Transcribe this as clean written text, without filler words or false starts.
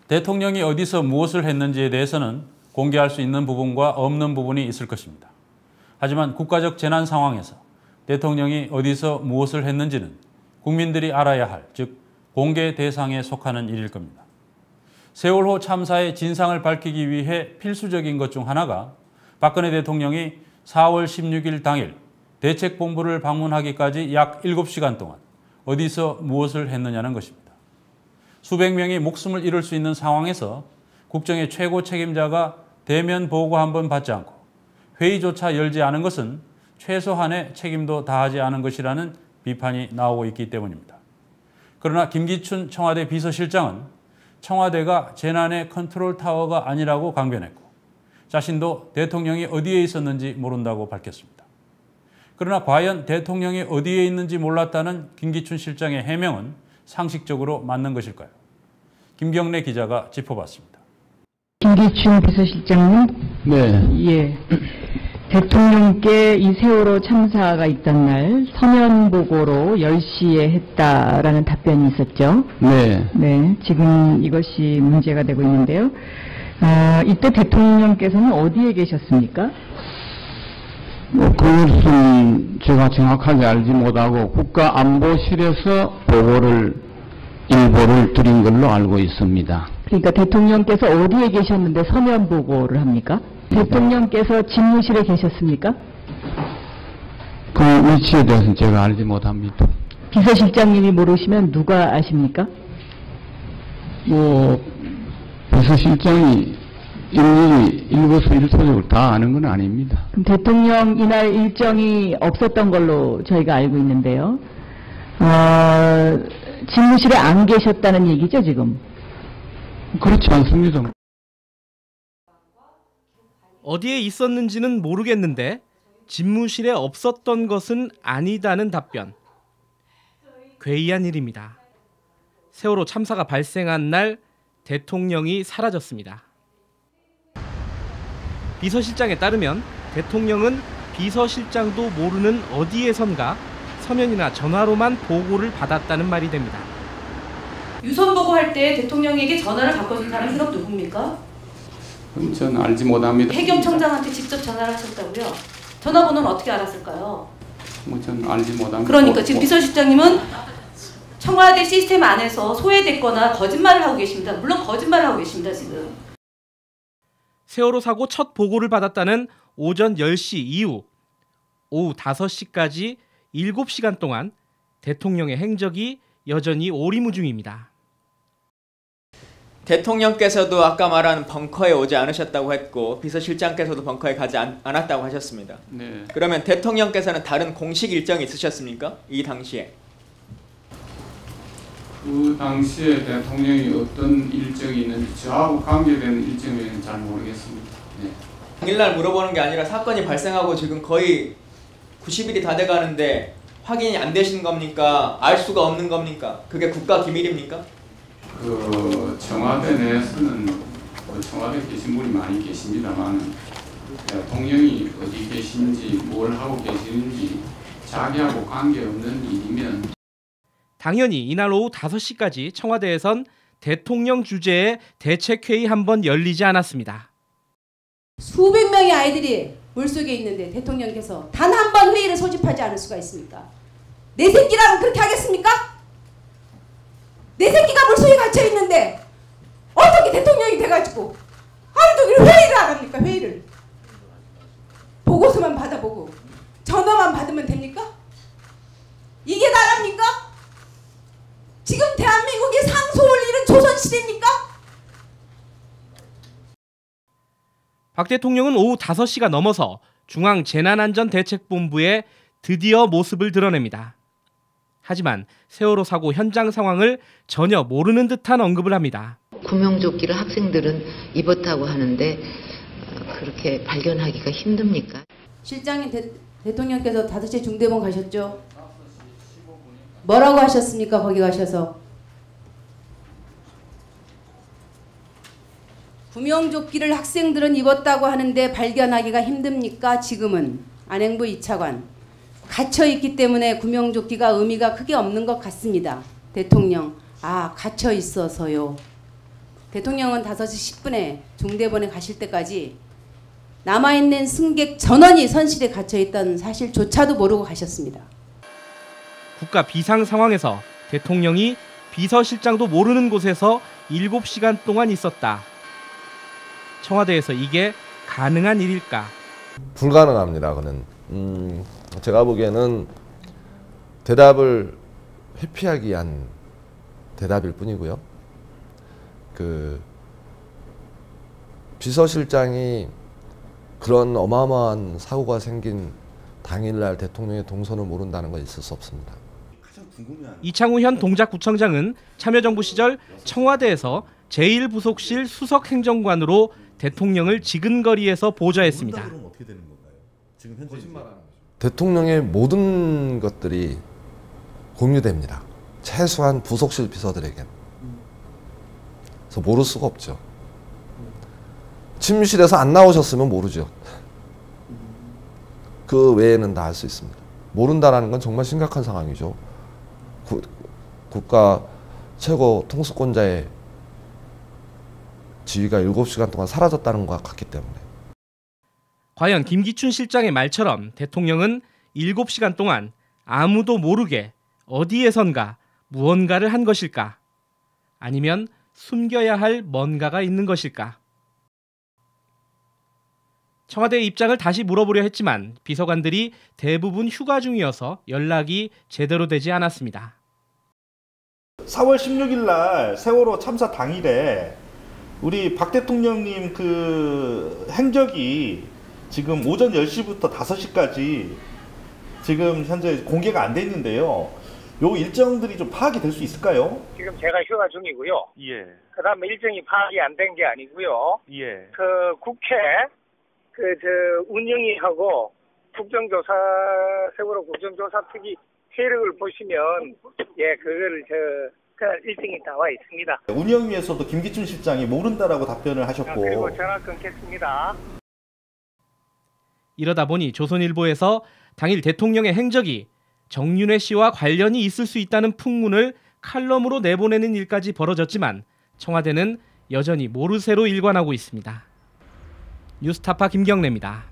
대통령이 어디서 무엇을 했는지에 대해서는 공개할 수 있는 부분과 없는 부분이 있을 것입니다. 하지만 국가적 재난 상황에서 대통령이 어디서 무엇을 했는지는 국민들이 알아야 할, 즉 공개 대상에 속하는 일일 겁니다. 세월호 참사의 진상을 밝히기 위해 필수적인 것 중 하나가 박근혜 대통령이 4월 16일 당일 대책본부를 방문하기까지 약 7시간 동안 어디서 무엇을 했느냐는 것입니다. 수백 명이 목숨을 잃을 수 있는 상황에서 국정의 최고 책임자가 대면 보고 한 번 받지 않고 회의조차 열지 않은 것은 최소한의 책임도 다하지 않은 것이라는 비판이 나오고 있기 때문입니다. 그러나 김기춘 청와대 비서실장은 청와대가 재난의 컨트롤 타워가 아니라고 강변했고 자신도 대통령이 어디에 있었는지 모른다고 밝혔습니다. 그러나 과연 대통령이 어디에 있는지 몰랐다는 김기춘 실장의 해명은 상식적으로 맞는 것일까요? 김경래 기자가 짚어봤습니다. 김기춘 비서실장님. 네. 예. 대통령께 이 세월호 참사가 있던 날 서면 보고로 10시에 했다라는 답변이 있었죠. 네. 네. 지금 이것이 문제가 되고 있는데요. 이때 대통령께서는 어디에 계셨습니까? 그것은 제가 정확하게 알지 못하고 국가안보실에서 일보를 드린 걸로 알고 있습니다. 그러니까 대통령께서 어디에 계셨는데 서면 보고를 합니까? 대통령께서 집무실에 계셨습니까? 그 위치에 대해서는 제가 알지 못합니다. 비서실장님이 모르시면 누가 아십니까? 비서실장이 일일이 일거수일투족을 다 아는 건 아닙니다. 그럼 대통령 이날 일정이 없었던 걸로 저희가 알고 있는데요. 집무실에 안 계셨다는 얘기죠, 지금? 그렇지 않습니다. 어디에 있었는지는 모르겠는데 집무실에 없었던 것은 아니다는 답변. 괴이한 일입니다. 세월호 참사가 발생한 날 대통령이 사라졌습니다. 비서실장에 따르면 대통령은 비서실장도 모르는 어디에선가 서면이나 전화로만 보고를 받았다는 말이 됩니다. 유선 보고할 때 대통령에게 전화를 바꿔준 사람이 그럼 누굽니까? 저는 알지 못합니다. 해경청장한테 직접 전화를 하셨다고요? 전화번호는 어떻게 알았을까요? 저는 알지 못합니다. 그러니까 지금 비서실장님은 청와대 시스템 안에서 소외됐거나 거짓말을 하고 계십니다. 물론 거짓말을 하고 계십니다, 지금. 세월호 사고 첫 보고를 받았다는 오전 10시 이후 오후 5시까지 7시간 동안 대통령의 행적이 여전히 오리무중입니다. 대통령께서도 아까 말한 벙커에 오지 않으셨다고 했고 비서실장께서도 벙커에 가지 않았다고 하셨습니다. 네. 그러면 대통령께서는 다른 공식 일정이 있으셨습니까? 이 당시에? 그 당시에 대통령이 어떤 일정이 있는지 저하고 관계되는 일정은 잘 모르겠습니다. 네. 당일날 물어보는 게 아니라 사건이 발생하고 지금 거의 90일이 다 돼가는데 확인이 안 되신 겁니까? 알 수가 없는 겁니까? 그게 국가 기밀입니까? 청와대 내에서는 청와대 계신 분이 많이 계십니다만 대통령이 어디 계신지 뭘 하고 계시는지 자기하고 관계없는 일이면 당연히 이날 오후 5시까지 청와대에선 대통령 주재의 대책회의 한 번 열리지 않았습니다. 수백 명의 아이들이 물속에 있는데 대통령께서 단 한 번 회의를 소집하지 않을 수가 있습니까? 내 새끼라면 그렇게 하겠습니까? 내 새끼가 물속에 갇혀 있는데 어떻게 대통령이 돼가지고 하루 종일 회의를 안 합니까? 회의를. 보고서만 받아보고 전화만 받으면 됩니까? 이게 나랍니까? 지금 대한민국이 상소를 잃은 조선시대입니까? 박 대통령은 오후 5시가 넘어서 중앙재난안전대책본부에 드디어 모습을 드러냅니다. 하지만 세월호 사고 현장 상황을 전혀 모르는 듯한 언급을 합니다. 구명조끼를 학생들은 입었다고 하는데 그렇게 발견하기가 힘듭니까? 실장님 대통령께서 5시에 중대본 가셨죠? 뭐라고 하셨습니까? 거기 가셔서. 구명조끼를 학생들은 입었다고 하는데 발견하기가 힘듭니까? 지금은 안행부 2차관. 갇혀있기 때문에 구명조끼가 의미가 크게 없는 것 같습니다. 대통령, 갇혀 있어서요. 대통령은 5시 10분에 중대본에 가실 때까지 남아있는 승객 전원이 선실에 갇혀있던 사실조차도 모르고 가셨습니다. 국가 비상 상황에서 대통령이 비서실장도 모르는 곳에서 7시간 동안 있었다. 청와대에서 이게 가능한 일일까? 불가능합니다. 그는 제가 보기에는 대답을 회피하기 위한 대답일 뿐이고요. 그 비서실장이 그런 어마어마한 사고가 생긴 당일날 대통령의 동선을 모른다는 건 있을 수 없습니다. 이창우 현 동작구청장은 참여정부 시절 청와대에서 제1부속실 수석행정관으로 대통령을 지근거리에서 보좌했습니다. 대통령의 모든 것들이 공유됩니다. 최소한 부속실 비서들에겐. 그래서 모를 수가 없죠. 침실에서 안 나오셨으면 모르죠. 그 외에는 다 알 수 있습니다. 모른다라는 건 정말 심각한 상황이죠. 국가 최고 통수권자의 지위가 7시간 동안 사라졌다는 것 같기 때문에. 과연 김기춘 실장의 말처럼 대통령은 7시간 동안 아무도 모르게 어디에선가 무언가를 한 것일까? 아니면 숨겨야 할 뭔가가 있는 것일까? 청와대의 입장을 다시 물어보려 했지만 비서관들이 대부분 휴가 중이어서 연락이 제대로 되지 않았습니다. 4월 16일 날 세월호 참사 당일에 우리 박 대통령님 그 행적이 지금 오전 10시부터 5시까지 지금 현재 공개가 안 돼 있는데요. 요 일정들이 좀 파악이 될 수 있을까요? 지금 제가 휴가 중이고요. 예. 그다음에 일정이 파악이 안 된 게 아니고요. 예. 그 국회 운영위하고 국정조사 세월호 국정조사 특위 세력을 보시면 그거를 그날 일정이 나와 있습니다. 운영위에서도 김기춘 실장이 모른다라고 답변을 하셨고. 그리고 전화 끊겠습니다. 이러다 보니 조선일보에서 당일 대통령의 행적이 정윤회 씨와 관련이 있을 수 있다는 풍문을 칼럼으로 내보내는 일까지 벌어졌지만 청와대는 여전히 모르쇠로 일관하고 있습니다. 뉴스타파 김경래입니다.